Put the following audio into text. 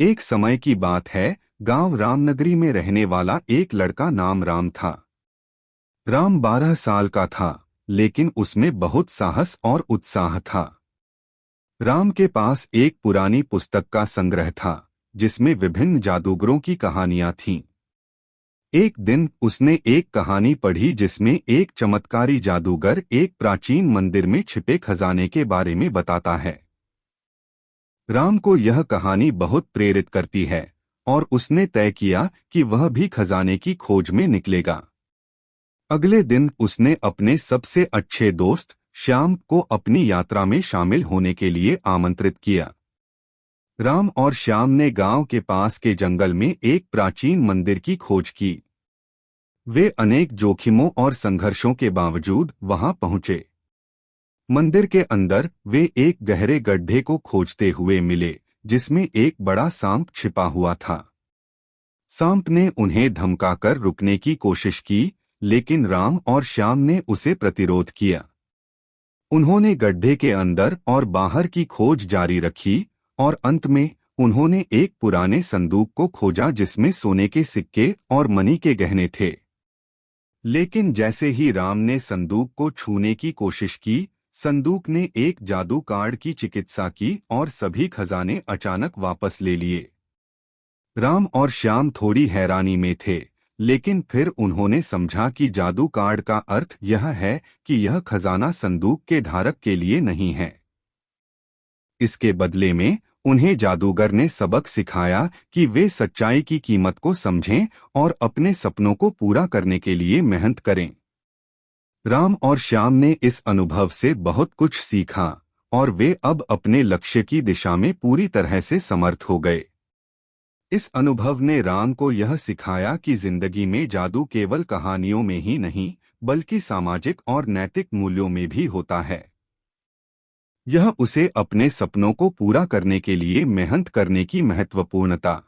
एक समय की बात है, गांव रामनगरी में रहने वाला एक लड़का नाम राम था। राम 12 साल का था, लेकिन उसमें बहुत साहस और उत्साह था। राम के पास एक पुरानी पुस्तक का संग्रह था, जिसमें विभिन्न जादूगरों की कहानियां थीं। एक दिन उसने एक कहानी पढ़ी जिसमें एक चमत्कारी जादूगर एक प्राचीन मंदिर में छिपे खजाने के बारे में बताता है। राम को यह कहानी बहुत प्रेरित करती है और उसने तय किया कि वह भी खजाने की खोज में निकलेगा। अगले दिन उसने अपने सबसे अच्छे दोस्त श्याम को अपनी यात्रा में शामिल होने के लिए आमंत्रित किया। राम और श्याम ने गांव के पास के जंगल में एक प्राचीन मंदिर की खोज की। वे अनेक जोखिमों और संघर्षों के बावजूद वहां पहुंचे। मंदिर के अंदर वे एक गहरे गड्ढे को खोजते हुए मिले, जिसमें एक बड़ा सांप छिपा हुआ था। सांप ने उन्हें धमकाकर रुकने की कोशिश की, लेकिन राम और श्याम ने उसे प्रतिरोध किया। उन्होंने गड्ढे के अंदर और बाहर की खोज जारी रखी और अंत में उन्होंने एक पुराने संदूक को खोजा जिसमें सोने के सिक्के और मणि के गहने थे। लेकिन जैसे ही राम ने संदूक को छूने की कोशिश की, संदूक ने एक जादू कार्ड की चिकित्सा की और सभी खजाने अचानक वापस ले लिए। राम और श्याम थोड़ी हैरानी में थे, लेकिन फिर उन्होंने समझा कि जादू कार्ड का अर्थ यह है कि यह खजाना संदूक के धारक के लिए नहीं है। इसके बदले में उन्हें जादूगर ने सबक सिखाया कि वे सच्चाई की कीमत को समझें और अपने सपनों को पूरा करने के लिए मेहनत करें। राम और श्याम ने इस अनुभव से बहुत कुछ सीखा और वे अब अपने लक्ष्य की दिशा में पूरी तरह से समर्थ हो गए। इस अनुभव ने राम को यह सिखाया कि जिंदगी में जादू केवल कहानियों में ही नहीं, बल्कि सामाजिक और नैतिक मूल्यों में भी होता है। यह उसे अपने सपनों को पूरा करने के लिए मेहनत करने की महत्वपूर्णता